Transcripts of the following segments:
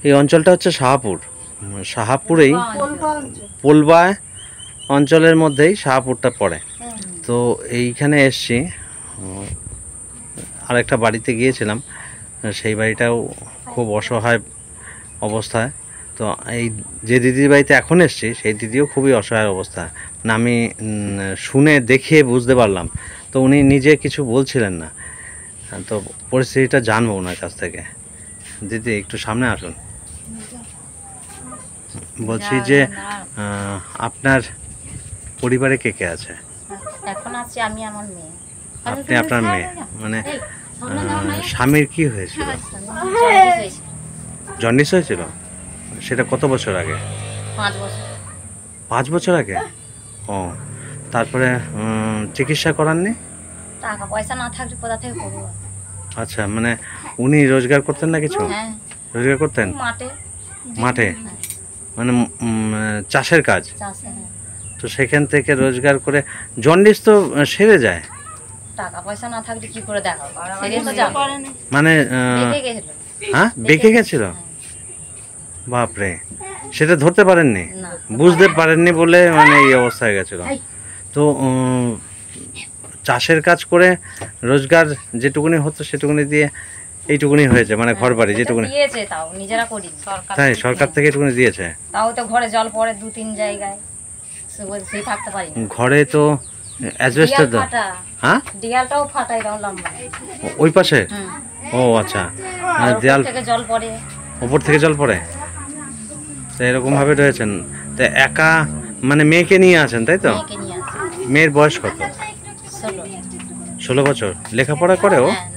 এই অঞ্চলটা হচ্ছে শাহাপুর। শাহাপুরেই পোলবা অঞ্চলের মধ্যেই শাহাপুরটা পড়ে। তো এইখানে এসছি, আরেকটা বাড়িতে গিয়েছিলাম, সেই বাড়িটাও খুব অসহায় অবস্থায়। তো এই যে দিদির বাড়িতে এখন এসছি সেই দিদিও খুবই অসহায় অবস্থা। না আমি শুনে দেখে বুঝতে পারলাম। তো উনি নিজে কিছু বলছিলেন না, তো পরিস্থিতিটা জানবো ওনার কাছ থেকে। দিদি একটু সামনে আসুন। বলছি যে আপনার পরিবারে কে কে আছে? এখন আছে আমি, আমার মেয়ে। আপনি, আপনার মেয়ে, মানে স্বামীর কি হয়েছিল? জন্ডিস হয়েছিল? সেটা কত বছর আগে? 5 বছর। 5 বছর আগে? ও, তারপরে চিকিৎসা করাননি? টাকা পয়সা না থাকলে কোথা থেকে করবো? আচ্ছা, মানে উনি রোজগার করতেন না কিছু? হ্যাঁ, রোজগার করতেন মাঠে। মাঠে, মানে চাষের কাজ। তো সেখান থেকে রোজগার করে জন্ডিস তো সেরে যায়। টাকা পয়সা না থাকলে কি করে দেখাবো? সেরে তো যাবে। মানে বেঁকে গেছিল। হ্যাঁ, বেঁকে গেছিল? বাপরে, সেটা ধরতে পারেননি? না। বুঝতে পারেননি বলে মানে এই অবস্থা হয়ে গেছিল। তো চাষের কাজ করে রোজগার যেটুকুনি হতো সেটুকুনি দিয়ে এইটুকুনি হয়েছে, মানে ঘর বাড়ি যেটুকুনি দিয়েছে তাও নিজেরা করি। তাই সরকার থেকে এটুকুনি দিয়েছে? তাও তো ঘরে জল পড়ে 2-3 জায়গায়, সেই থাকতে পারি না। ঘরে তো অ্যাজবেস্টার দাও? হ্যাঁ, দেয়ালটাও ফাটাই রাখলাম ওই পাশে। ও আচ্ছা, মানে দেয়াল থেকে জল পড়ে, উপর থেকে জল পড়ে। তো এরকম ভাবে রয়েছেন। তো একা মানে মেয়েকে নিয়ে আছেন তাই তো? মেয়েকে নিয়ে আসি। মেয়ের বয়স কত? 16। 16 বছর। লেখাপড়া করে ও? হ্যাঁ,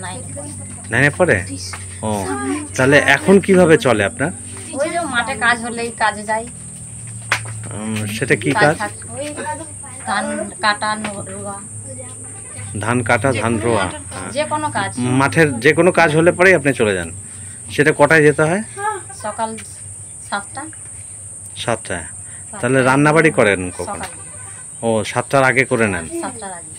9-এ পড়ে? ও, তাহলে এখন কিভাবে চলে আপনার? ওই যে মাঠে কাজ হলেই কাজে যাই। সেটা কি কাজ? ওই ধান কাটা, রোয়া। ধান কাটা, ধান রোয়া, যে কোনো কাজ। মাঠের যে কোনো কাজ হলে পরেই আপনি চলে যান। সেটা কটায় যেতে হয়? সকাল 7টা। 7টায়? তাহলে রান্নাবাড়ি করেন কখন? সকালে। ও, 7টার আগে করে নেন? 7টার আগে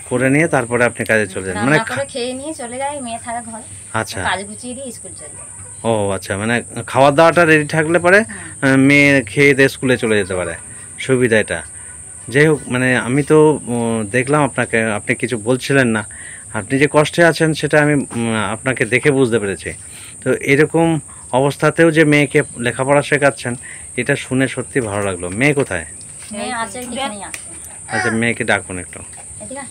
করে নিয়ে তারপরে আপনি কাজে চলে যান, মানে রান্না করে খেয়ে নিয়ে চলে যাই, মেয়ে থাকে ঘরে। আচ্ছা, কাজ গুছিয়ে দিয়ে স্কুল চলে যাই। ও আচ্ছা, মানে খাওয়া দাওয়াটা রেডি থাকলে পরে মেয়ে খেয়ে দিয়ে স্কুলে চলে যেতে পারে, সুবিধা এটা। যাই হোক, মানে আমি তো দেখলাম আপনাকে, আপনি কিছু বলছিলেন না, আপনি যে কষ্টে আছেন সেটা আমি আপনাকে দেখে বুঝতে পেরেছি। তো এরকম অবস্থাতেও যে মেয়েকে লেখাপড়া শেখাচ্ছেন, এটা শুনে সত্যি ভালো লাগলো। মেয়ে কোথায়? মেয়ে আছে, এখানেই আছে। আচ্ছা, মেয়েকে ডাকুন একটু। এদিকে।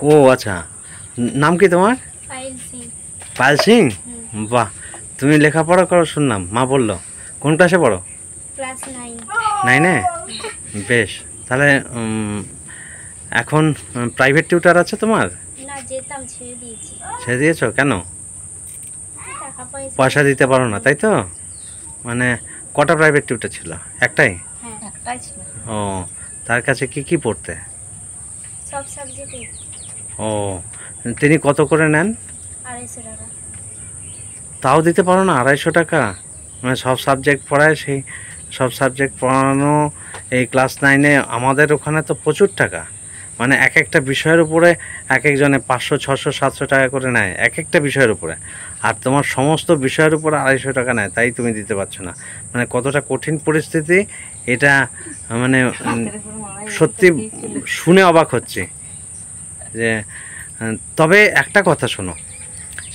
ও আচ্ছা, নাম কি তোমার? পায়েল সিং। বাহ, তুমি লেখাপড়া করো শুনলাম, মা বললো। কোন ক্লাসে পড়ো? ক্লাস 9-এ? বেশ, তাহলে এখন প্রাইভেট টিউটার আছে তোমার? না, যেতাম, ছেড়ে দিয়েছি। ছেড়ে দিয়েছো কেন? টাকা পয়সা। পয়সা দিতে পারো না তাই তো? মানে কটা প্রাইভেট টিউটার ছিল? একটাই? হ্যাঁ, একটাই ছিল। ও, তার কাছে কি কি পড়তে? সব সাবজেক্টে ও, তিনি কত করে নেন? 250 টাকা। তাও দিতে পারো না? 250 টাকা? মানে সব সাবজেক্ট পড়ায়, সেই সব সাবজেক্ট পড়ানো এই ক্লাস 9-এ আমাদের ওখানে তো প্রচুর টাকা। মানে এক একটা বিষয়ের উপরে এক একজনে 500, 600, 700 টাকা করে নেয় এক একটা বিষয়ের উপরে। আর তোমার সমস্ত বিষয়ের উপরে 250 টাকা নেয়, তাই তুমি দিতে পারছো না। মানে কতটা কঠিন পরিস্থিতি এটা, মানে সত্যি শুনে অবাক হচ্ছি যে। তবে একটা কথা শোনো,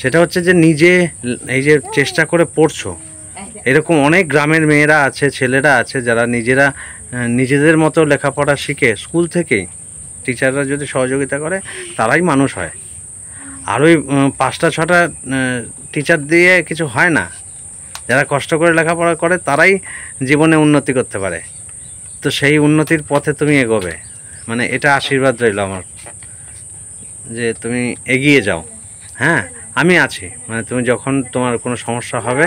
সেটা হচ্ছে যে নিজে এই যে চেষ্টা করে পড়ছো, এরকম অনেক গ্রামের মেয়েরা আছে, ছেলেরা আছে যারা নিজেরা নিজেদের মতো লেখাপড়া শিখে স্কুল থেকেই, টিচাররা যদি সহযোগিতা করে তারাই মানুষ হয়। আর ওই 5টা 6টা টিচার দিয়ে কিছু হয় না। যারা কষ্ট করে লেখাপড়া করে তারাই জীবনে উন্নতি করতে পারে। তো সেই উন্নতির পথে তুমি এগোবে, মানে এটা আশীর্বাদ রইল আমার, যে তুমি এগিয়ে যাও। হ্যাঁ, আমি আছি, মানে তুমি যখন তোমার কোনো সমস্যা হবে,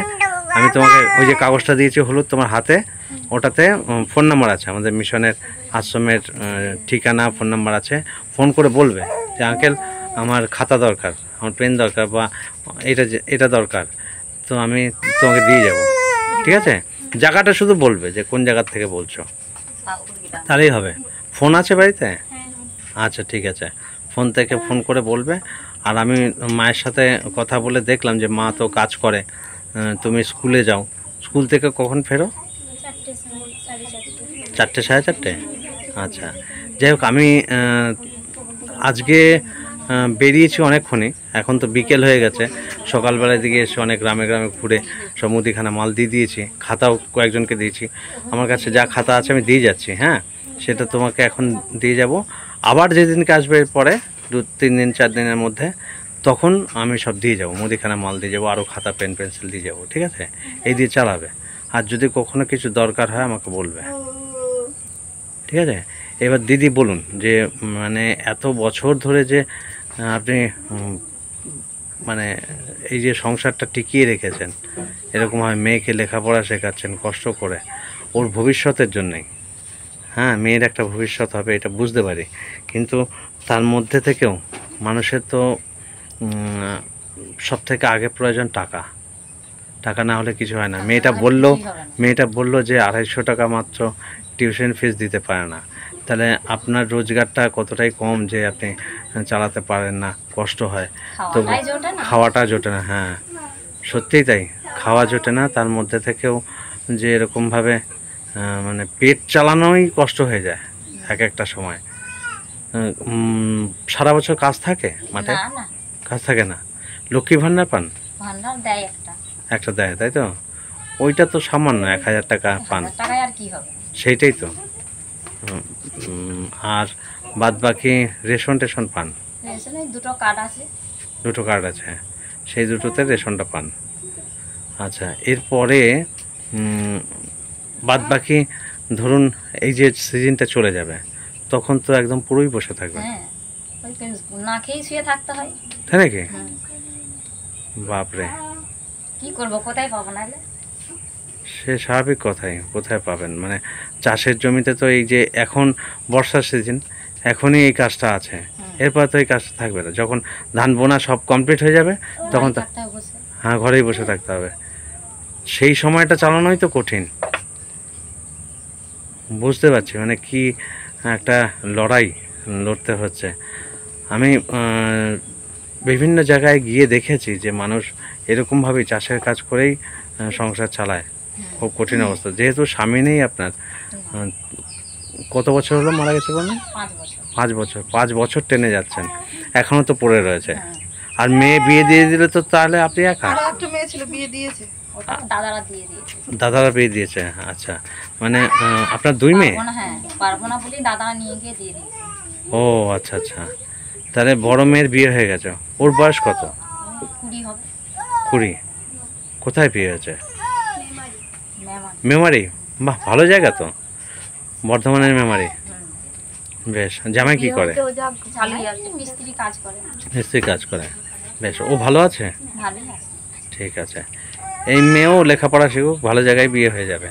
আমি তোমাকে ওই যে কাগজটা দিয়েছি হলুদ তোমার হাতে, ওটাতে ফোন নাম্বার আছে, আমাদের মিশনের আশ্রমের ঠিকানা, ফোন নাম্বার আছে। ফোন করে বলবে যে আঙ্কেল আমার খাতা দরকার, আমার পেন দরকার, বা এটা দরকার, তো আমি তোমাকে দিয়ে যাব। ঠিক আছে, জায়গাটা শুধু বলবে যে কোন জায়গা থেকে বলছো, তাহলেই হবে। ফোন আছে বাড়িতে? আচ্ছা ঠিক আছে, ফোন থেকে ফোন করে বলবে। আর আমি মায়ের সাথে কথা বলে দেখলাম যে মা তো কাজ করে, তুমি স্কুলে যাও, স্কুল থেকে কখন ফেরো? 4টে সময়, 4:30। 4টে, 4:30? আচ্ছা, যাই হোক আমি আজকে বেরিয়েছি অনেকক্ষণই, এখন তো বিকেল হয়ে গেছে। সকালবেলার দিকে এসে অনেক গ্রামে গ্রামে ঘুরে সব মুদিখানা মাল দিয়ে দিয়েছি, খাতাও কয়েকজনকে দিয়েছি। আমার কাছে যা খাতা আছে আমি দিয়ে যাচ্ছি, হ্যাঁ, সেটা তোমাকে এখন দিয়ে যাব। আবার যেদিনকে আসবে পরে 2-3 দিন 4 দিনের মধ্যে, তখন আমি সব দিয়ে যাব, মুদিখানা মাল দিয়ে যাবো, আরও খাতা পেন পেন্সিল দিয়ে যাবো, ঠিক আছে? এই দিয়ে চালাবে। আর যদি কখনো কিছু দরকার হয় আমাকে বলবে, ঠিক আছে? এবার দিদি বলুন যে মানে এত বছর ধরে যে আপনি মানে এই যে সংসারটা টিকিয়ে রেখেছেন, এরকমভাবে মেয়েকে লেখাপড়া শেখাচ্ছেন কষ্ট করে, ওর ভবিষ্যতের জন্যই, হ্যাঁ, মেয়ের একটা ভবিষ্যৎ হবে এটা বুঝতে পারি, কিন্তু তার মধ্যে থেকেও মানুষের তো সব থেকে আগে প্রয়োজন টাকা। টাকা না হলে কিছু হয় না। মেয়েটা বললো যে 250 টাকা মাত্র টিউশন ফিস দিতে পারে না। তাহলে আপনার রোজগারটা কতটাই কম যে আপনি চালাতে পারেন না, কষ্ট হয়। তো খাওয়াটা জোটে না, হ্যাঁ সত্যিই তাই, খাওয়া জোটে না, তার মধ্যে থেকেও যে এরকমভাবে মানে পেট চালানোই কষ্ট হয়ে যায় এক একটা সময়। সারা বছর কাজ থাকে মাঠে? কাজ থাকে না। লক্ষ্মী ভান্ডার পান? ভান্ডার দেয় একটা দেয়, তাই তো? ওইটা তো সামান্য 1000 টাকা পান, আর কি হবে? সেইটাই তো। আর বাদ বাকি রেশন টেশন পান? দুটো কার্ড আছে। দুটো কার্ড আছে, সেই দুটোতে রেশনটা পান। আচ্ছা, এরপরে বাদ বাকি ধরুন এই যে সিজনটা চলে যাবে তখন তো একদম পুরোই বসে থাকবে, না খেয়ে শুয়ে থাকতে হয়, তাই নাকি? বাপরে, কি করবো, কোথায় পাবো? নাহলে সে স্বাভাবিক কথাই, কোথায় পাবেন? মানে চাষের জমিতে তো এই যে এখন বর্ষার সিজন, এখনই এই কাজটা আছে, এরপর তো এই কাজটা থাকবে না। যখন ধান বোনা সব কমপ্লিট হয়ে যাবে তখন তো হ্যাঁ ঘরেই বসে থাকতে হবে। সেই সময়টা চালানোই তো কঠিন, বুঝতে পারছি মানে কি একটা লড়াই লড়তে হচ্ছে। আমি বিভিন্ন জায়গায় গিয়ে দেখেছি যে মানুষ এরকমভাবেই চাষের কাজ করেই সংসার চালায়, খুব কঠিন অবস্থা। যেহেতু স্বামী নেই আপনার, কত বছর হলো মারা গেছে বলুন? 5 বছর। 5 বছর টেনে যাচ্ছেন, এখনো তো পড়ে রয়েছে। আর মেয়ে বিয়ে দিয়ে দিলে তো তাহলে আপনি একা? একটা মেয়ে ছিল, বিয়ে দিয়েছে, দাদারা বিয়ে দিয়েছে। আচ্ছা, মানে আপনার 2 মেয়ে? হ্যাঁ, পারবো না বলি দাদারা নিয়ে গিয়ে দিয়ে দিয়েছে। ও আচ্ছা আচ্ছা, তাহলে বড় মেয়ের বিয়ে হয়ে গেছে। ওর বয়স কত? 20 হবে। 20? কোথায় বিয়ে হয়েছে? মেমারি? বাহ, ভালো জায়গা তো, বর্ধমানের মেমারি। বেশ। জামাই কি করে? মিস্ত্রি কাজ করে। মিস্ত্রি কাজ করে, বেশ। ও ভালো আছে? ভালোই আছে। ঠিক আছে, এই মেয়েও লেখাপড়া শিখুক, ভালো জায়গায় বিয়ে হয়ে যাবে,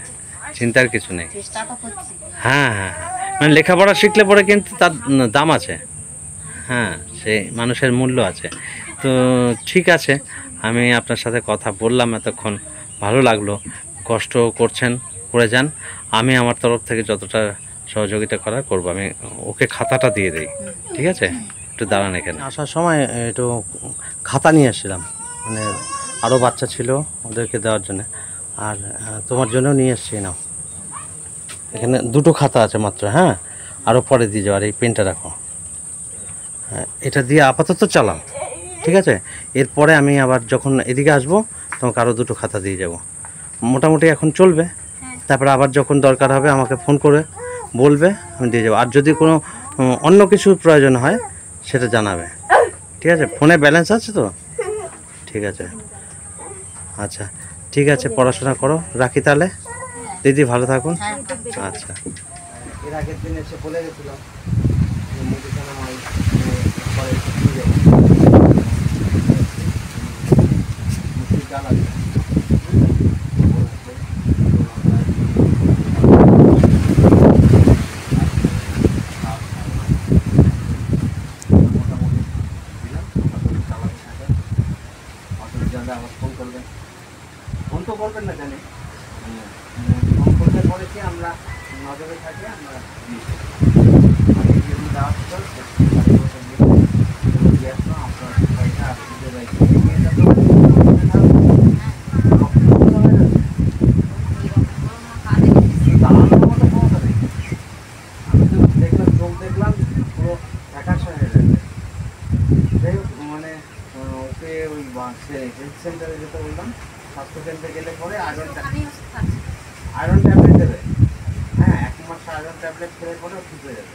চিন্তার কিছু নেই। চেষ্টা তো করছি। হ্যাঁ হ্যাঁ, মানে লেখাপড়া শিখলে পরে কিন্তু তার দাম আছে, হ্যাঁ, সেই মানুষের মূল্য আছে। তো ঠিক আছে, আমি আপনার সাথে কথা বললাম এতক্ষণ, ভালো লাগলো। কষ্ট করছেন, করে যান। আমি আমার তরফ থেকে যতটা সহযোগিতা করার করবো। আমি ওকে খাতাটা দিয়ে দিই, ঠিক আছে? একটু দাঁড়ান এখানে। আসার সময় একটু খাতা নিয়ে এসেছিলাম, মানে আরও বাচ্চা ছিল ওদেরকে দেওয়ার জন্য, আর তোমার জন্য নিয়ে এসছি। নাও, এখানে 2টো খাতা আছে মাত্র, হ্যাঁ, আরও পরে দিয়ে যাও। আর এই পেনটা রাখো, হ্যাঁ, এটা দিয়ে আপাতত চালাও, ঠিক আছে? এরপরে আমি আবার যখন এদিকে আসবো তোমাকে আরও 2টো খাতা দিয়ে যাব, মোটামুটি এখন চলবে। তারপরে আবার যখন দরকার হবে আমাকে ফোন করে বলবে, আমি দিয়ে যাবো। আর যদি কোনো অন্য কিছু প্রয়োজন হয় সেটা জানাবে, ঠিক আছে? ফোনে ব্যালেন্স আছে তো? ঠিক আছে, আচ্ছা ঠিক আছে, পড়াশোনা করো, রাখি তাহলে। দিদি ভালো থাকুন। আচ্ছা, এর আগের দিন এসে বলে গেছিলাম আমার ফোন করবেন, ফোন তো করবেন না জানি, ফোন করলে পরে কি আমরা নজরে থাকি, আমরা আপনার হেলথ সেন্টারে যেতে বললাম, স্বাস্থ্য কেন্দ্রে গেলে পরে আয়রন ট্যাবলেট দেবে। হ্যাঁ, 1 মাস আয়রন ট্যাবলেট খেলে পরে ঠিক হয়ে যাবে।